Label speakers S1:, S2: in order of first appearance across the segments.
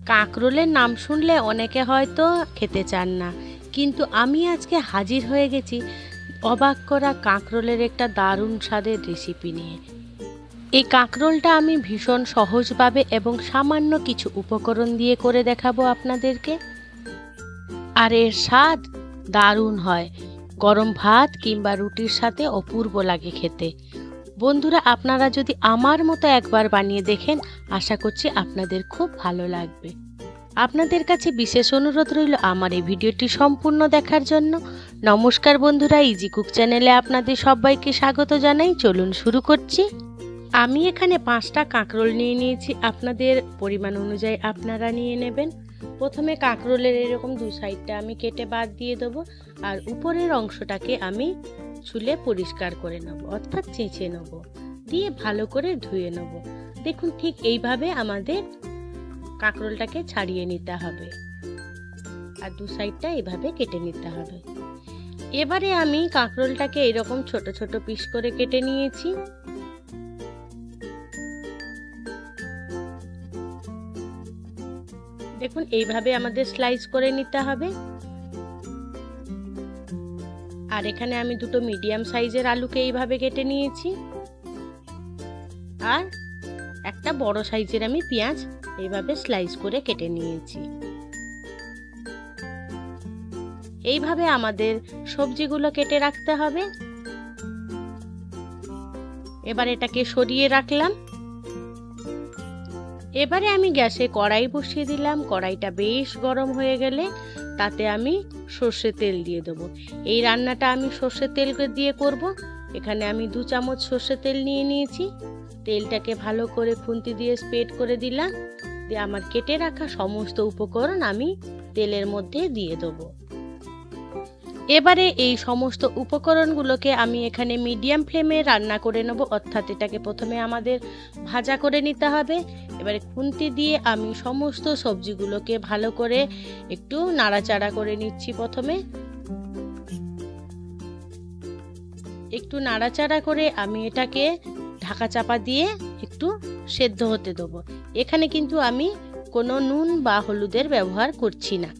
S1: কাঁকরোলের নাম শুনলে অনেকে হয়তো খেতে চান না, কিন্তু আমি আজকে হাজির হয়ে গেছি অবাক করা কাঁকরোলের একটা দারুণ স্বাদের রেসিপি নিয়ে। এই কাঁকরোলটা আমি ভীষণ সহজভাবে এবং সামান্য কিছু উপকরণ দিয়ে করে দেখাবো আপনাদেরকে। আর এর স্বাদ দারুণ হয়, গরম ভাত কিংবা রুটির সাথে অপূর্ব লাগে খেতে। বন্ধুরা, আপনারা যদি আমার মতো একবার বানিয়ে দেখেন, আশা করছি আপনাদের খুব ভালো লাগবে। আপনাদের কাছে বিশেষ অনুরোধ রইল আমার এই ভিডিওটি সম্পূর্ণ দেখার জন্য। নমস্কার বন্ধুরা, ইজি কুক চ্যানেলে আপনাদের সবাইকে স্বাগত জানাই। চলুন শুরু করছি। আমি এখানে 5টা কাঁকরোল নিয়ে নিয়েছি, আপনাদের পরিমাণ অনুযায়ী আপনারা নিয়ে নেবেন। প্রথমে কাঁকরোলের এরকম দু সাইডটা আমি কেটে বাদ দিয়ে দেবো, আর উপরের অংশটাকে আমি ছুলে পরিষ্কার করে নেব, অর্থাৎ চেঁচে নেব, দিয়ে ভালো করে ধুয়ে নেব। দেখুন, ঠিক এইভাবে আমাদের কাঁকরোলটাকে ছাড়িয়ে নিতে হবে, আর দু সাইডটা এইভাবে কেটে নিতে হবে। এবারে আমি কাঁকরোলটাকে এরকম ছোট ছোট পিস করে কেটে নিয়েছি। দেখুন, এইভাবে আমাদের স্লাইস করে নিতে হবে। আর এখানে আমি দুটো মিডিয়াম সাইজের আলুকে এইভাবে কেটে নিয়েছি, আর একটা বড় সাইজের আমি পেঁয়াজ এইভাবে স্লাইস করে কেটে নিয়েছি। এইভাবে আমাদের সবজিগুলো কেটে রাখতে হবে। এবার এটাকে সরিয়ে রাখলাম। এবারে আমি গ্যাসে কড়াই বসিয়ে দিলাম। কড়াইটা বেশ গরম হয়ে গেলে তাতে আমি সর্ষের তেল দিয়ে দেবো। এই রান্নাটা আমি সর্ষের তেল দিয়ে করব। এখানে আমি 2 চামচ সর্ষের তেল নিয়ে নিয়েছি। তেলটাকে ভালো করে খুন্তি দিয়ে স্প্রেড করে দিলাম, দিয়ে আমার কেটে রাখা সমস্ত উপকরণ আমি তেলের মধ্যে দিয়ে দেবো। এবারে এই সমস্ত উপকরণগুলোকে আমি এখানে মিডিয়াম ফ্লেমে রান্না করে নেব, অর্থাৎ এটাকে প্রথমে আমাদের ভাজা করে নিতে হবে। এবারে খুন্তি দিয়ে আমি সমস্ত সবজিগুলোকে ভালো করে একটু নাড়াচাড়া করে নিচ্ছি। প্রথমে একটু নাড়াচাড়া করে আমি এটাকে ঢাকা চাপা দিয়ে একটু সেদ্ধ হতে দেবো। এখানে কিন্তু আমি কোনো নুন বা হলুদের ব্যবহার করছি না।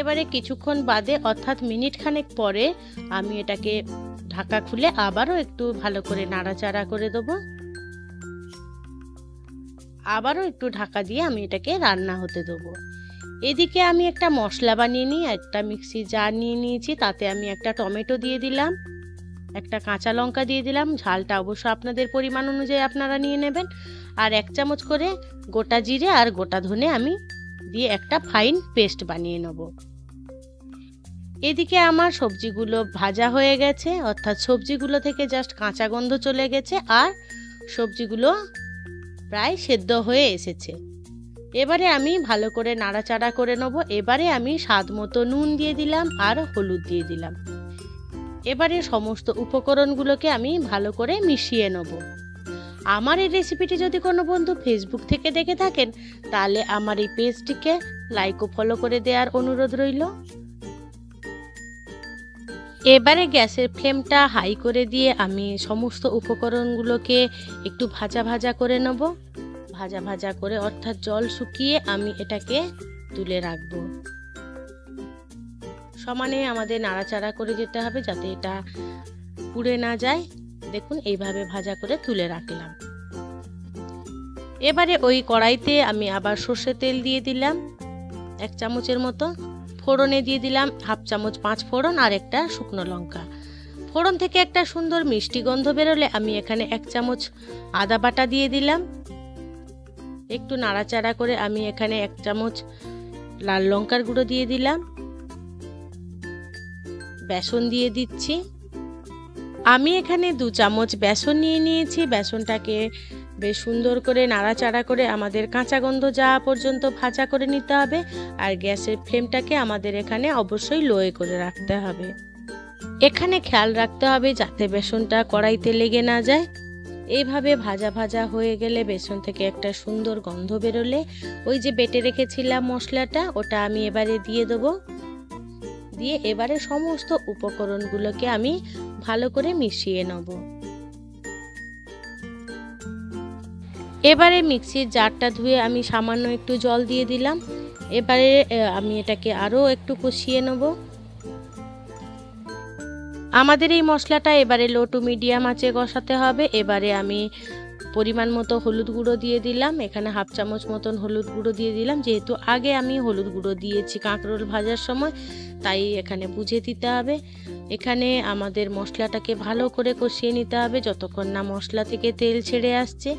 S1: এবারে কিছুক্ষণ বাদে, অর্থাৎ মিনিট খানেক পরে, আমি এটাকে ঢাকা খুলে আবারও একটু ভালো করে নাড়াচাড়া করে দেবো। আবারও একটু ঢাকা দিয়ে আমি এটাকে রান্না হতে দেবো। এদিকে আমি একটা মশলা বানিয়ে নিই। একটা মিক্সি জার নিয়ে নিয়েছি, তাতে আমি একটা টমেটো দিয়ে দিলাম, একটা কাঁচা লঙ্কা দিয়ে দিলাম। ঝালটা অবশ্য আপনাদের পরিমাণ অনুযায়ী আপনারা নিয়ে নেবেন। আর 1 চামচ করে গোটা জিরে আর গোটা ধনে আমি দিয়ে একটা ফাইন পেস্ট বানিয়ে নেব। এদিকে আমার সবজিগুলো ভাজা হয়ে গেছে, অর্থাৎ সবজিগুলো থেকে জাস্ট কাঁচা গন্ধ চলে গেছে, আর সবজিগুলো প্রায় সেদ্ধ হয়ে এসেছে। এবারে আমি ভালো করে নাড়াচাড়া করে নেব। এবারে আমি স্বাদ মতো নুন দিয়ে দিলাম আর হলুদ দিয়ে দিলাম। এবারে সমস্ত উপকরণগুলোকে আমি ভালো করে মিশিয়ে নেব। আমার এই রেসিপিটি যদি কোনো বন্ধু ফেসবুক থেকে দেখে থাকেন, তাহলে আমার এই পেজটিকে লাইক ও ফলো করে দেওয়ার অনুরোধ রইল। এবারে গ্যাসের ফ্লেমটা হাই করে দিয়ে আমি সমস্ত উপকরণগুলোকে একটু ভাজা ভাজা করে নেব। ভাজা ভাজা করে, অর্থাৎ জল শুকিয়ে আমি এটাকে তুলে রাখব। সমানে আমাদের নাড়াচাড়া করে যেতে হবে যাতে এটা পুড়ে না যায়। দেখুন, এইভাবে ভাজা করে তুলে রাখলাম। এবারে ওই কড়াইতে আমি আবার সর্ষের তেল দিয়ে দিলাম 1 চামচের মতো। ফোড়নে দিয়ে দিলাম 1/2 চামচ 5 ফোড়ন আর একটা শুকনো লঙ্কা। ফোড়ন থেকে একটা সুন্দর মিষ্টি গন্ধ বেরোলে আমি এখানে 1 চামচ আদা বাটা দিয়ে দিলাম। একটু নাড়াচাড়া করে আমি এখানে 1 চামচ লাল লঙ্কার গুঁড়ো দিয়ে দিলাম। বেসন দিয়ে দিচ্ছি। আমি এখানে 2 চামচ বেসন নিয়ে নিয়েছি। বেসনটাকে বেশ সুন্দর করে নাড়াচাড়া করে আমাদের কাঁচা গন্ধ যাওয়া পর্যন্ত ভাজা করে নিতে হবে। আর গ্যাসের ফ্লেমটাকে আমাদের এখানে অবশ্যই লোয়ে করে রাখতে হবে। এখানে খেয়াল রাখতে হবে যাতে বেসনটা কড়াইতে লেগে না যায়। এইভাবে ভাজা ভাজা হয়ে গেলে বেসন থেকে একটা সুন্দর গন্ধ বেরোলে ওই যে বেটে রেখেছিলাম মশলাটা, ওটা আমি এবারে দিয়ে দেবো। দিয়ে এবারে সমস্ত উপকরণগুলোকে আমি ভালো করে মিশিয়ে নেব। এবারে মিক্সির জারটা ধুয়ে আমি সামান্য একটু জল দিয়ে দিলাম। এবারে আমি এটাকে আরও একটু কষিয়ে নেব। আমাদের এই মশলাটা এবারে লো টু মিডিয়াম আঁচে কষাতে হবে। এবারে আমি পরিমাণ মতো হলুদ গুঁড়ো দিয়ে দিলাম, এখানে হাফ চামচ মতন হলুদ গুঁড়ো দিয়ে দিলাম। যেহেতু আগে আমি হলুদ গুঁড়ো দিয়েছি কাঁকরোল ভাজার সময়, তাই এখানে বুঝে দিতে হবে। এখানে আমাদের মশলাটাকে ভালো করে কষিয়ে নিতে হবে যতক্ষণ না মশলা থেকে তেল ছেড়ে আসছে।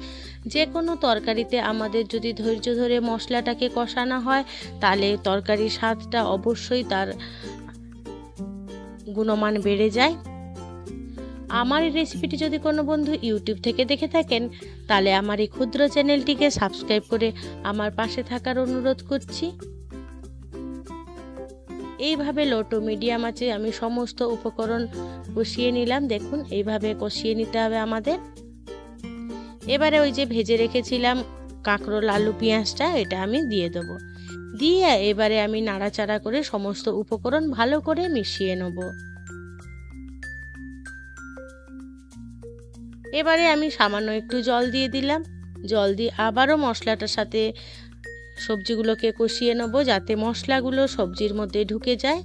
S1: যে কোনো তরকারিতে আমাদের যদি ধৈর্য ধরে মশলাটাকে কষানো হয়, তাহলে তরকারির স্বাদটা অবশ্যই তার গুণমান বেড়ে যায়। আমার এই রেসিপিটি যদি কোনো বন্ধু ইউটিউব থেকে দেখে থাকেন, তাহলে আমার এই ক্ষুদ্র চ্যানেলটিকে সাবস্ক্রাইব করে আমার পাশে থাকার অনুরোধ করছি। এইভাবে লো টু মিডিয়াম আঁচে আমি সমস্ত উপকরণ কষিয়ে নিলাম। দেখুন এইভাবে কষিয়ে নিতে হবে আমাদের। এবারে ওই যে ভেজে রেখেছিলাম কাঁকরোল আলু পেঁয়াজটা, এটা আমি দিয়ে দেবো। দিয়ে এবারে আমি নাড়াচাড়া করে সমস্ত উপকরণ ভালো করে মিশিয়ে নেব। এবারে আমি সামান্য একটু জল দিয়ে দিলাম। জল দিয়ে আবারও মশলাটার সাথে সবজিগুলোকে কষিয়ে নেব, যাতে মশলাগুলো সবজির মধ্যে ঢুকে যায়।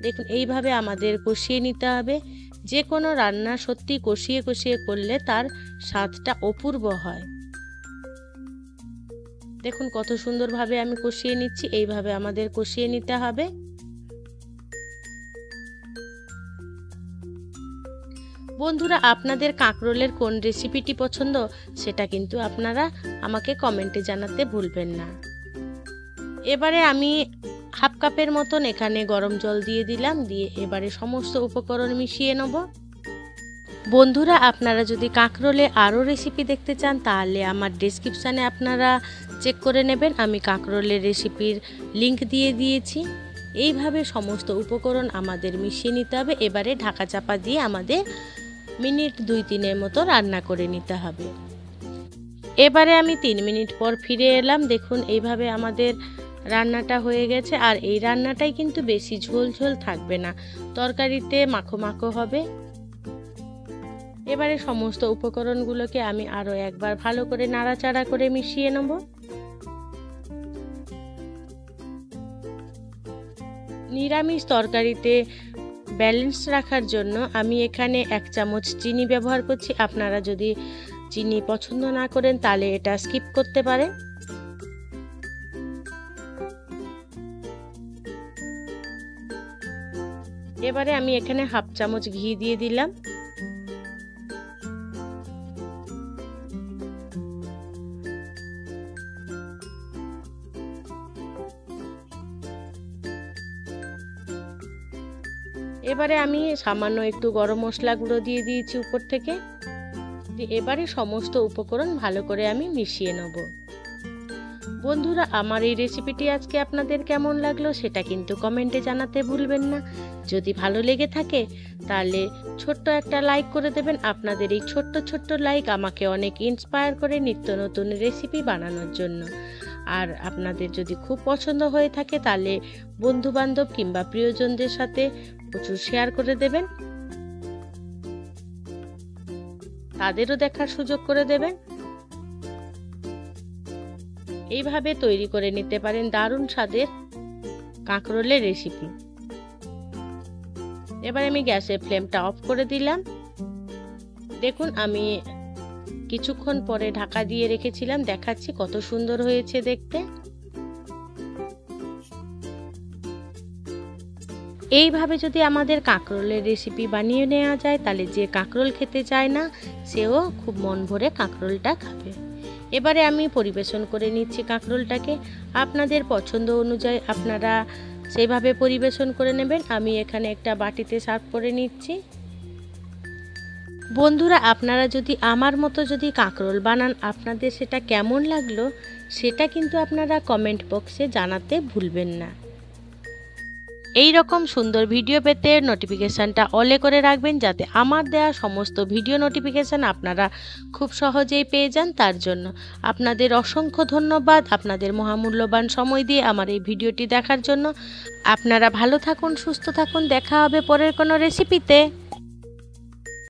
S1: দেখুন এইভাবে আমাদের কষিয়ে নিতে হবে। যে কোনো রান্না সত্যি কষিয়ে কষিয়ে করলে তার স্বাদটা অপূর্ব হয়। দেখুন কত সুন্দরভাবে আমি কষিয়ে নিচ্ছি। এইভাবে আমাদের কষিয়ে নিতে হবে। বন্ধুরা, আপনাদের কাঁকরোলের কোন রেসিপিটি পছন্দ সেটা কিন্তু আপনারা আমাকে কমেন্টে জানাতে ভুলবেন না। এবারে আমি হাফ কাপের মতন এখানে গরম জল দিয়ে দিলাম। দিয়ে এবারে সমস্ত উপকরণ মিশিয়ে নেব। বন্ধুরা, আপনারা যদি কাঁকরোলে আরও রেসিপি দেখতে চান, তাহলে আমার ডেসক্রিপশানে আপনারা চেক করে নেবেন, আমি কাঁকরোলের রেসিপির লিংক দিয়ে দিয়েছি। এইভাবে সমস্ত উপকরণ আমাদের মিশিয়ে নিতে হবে। এবারে ঢাকা চাপা দিয়ে আমাদের মিনিট 2-3 মতো রান্না করে নিতে হবে। এবারে আমি 3 মিনিট পর ফিরে এলাম। দেখুন এইভাবে আমাদের রান্নাটা হয়ে গেছে। আর এই রান্নাটাই কিন্তু বেশি ঝোল ঝোল থাকবে না, তরকারিতে মাখো মাখো হবে। এবারে সমস্ত উপকরণগুলোকে আমি আরও একবার ভালো করে নাড়াচাড়া করে মিশিয়ে নেব। নিরামিষ তরকারিতে ব্যালেন্স রাখার জন্য আমি এখানে 1 চামচ চিনি ব্যবহার করছি। আপনারা যদি চিনি পছন্দ না করেন তাহলে এটা স্কিপ করতে পারেন। এবারে আমি এখানে হাফ চামচ ঘি দিয়ে দিলাম। এবারে আমি সামান্য একটু গরম মশলা গুঁড়ো দিয়ে দিয়েছি উপর থেকে। এবারে সমস্ত উপকরণ ভালো করে আমি মিশিয়ে নেব। বন্ধুরা, আমার এই রেসিপিটি আজকে আপনাদের কেমন লাগলো সেটা কিন্তু কমেন্টে জানাতে ভুলবেন না। যদি ভালো লেগে থাকে তাহলে ছোট্ট একটা লাইক করে দেবেন। আপনাদের এই ছোট্ট ছোট্ট লাইক আমাকে অনেক ইন্সপায়ার করে নিত্য নতুন রেসিপি বানানোর জন্য। আর আপনাদের যদি খুব পছন্দ হয়ে থাকে তাহলে বন্ধু বান্ধব কিংবা প্রিয়জনদের সাথে প্রচুর শেয়ার করে দেবেন, তাদেরও দেখার সুযোগ করে দেবেন। এইভাবে তৈরি করে নিতে পারেন দারুণ স্বাদের কাঁকরোলের রেসিপি। এবার আমি গ্যাসের ফ্লেমটা অফ করে দিলাম। দেখুন আমি কিছুক্ষণ পরে ঢাকা দিয়ে রেখেছিলাম, দেখাচ্ছি কত সুন্দর হয়েছে দেখতে। এইভাবে যদি আমাদের কাঁকরোলের রেসিপি বানিয়ে নেওয়া যায়, তাহলে যে কাঁকরোল খেতে চায় না সেও খুব মন ভরে কাঁকরোলটা খাবে। এবারে আমি পরিবেশন করে নিচ্ছি কাঁকরোলটাকে। আপনাদের পছন্দ অনুযায়ী আপনারা সেইভাবে পরিবেশন করে নেবেন। আমি এখানে একটা বাটিতে সার্ভ করে নিচ্ছি। বন্ধুরা, আপনারা যদি আমার মতো যদি কাঁকরোল বানান, আপনাদের সেটা কেমন লাগলো সেটা কিন্তু আপনারা কমেন্ট বক্সে জানাতে ভুলবেন না। এই রকম সুন্দর ভিডিও পেতে নোটিফিকেশানটা অলে করে রাখবেন, যাতে আমার দেওয়া সমস্ত ভিডিও নোটিফিকেশান আপনারা খুব সহজেই পেয়ে যান। তার জন্য আপনাদের অসংখ্য ধন্যবাদ, আপনাদের মহামূল্যবান সময় দিয়ে আমার এই ভিডিওটি দেখার জন্য। আপনারা ভালো থাকুন, সুস্থ থাকুন, দেখা হবে পরের কোনো রেসিপিতে।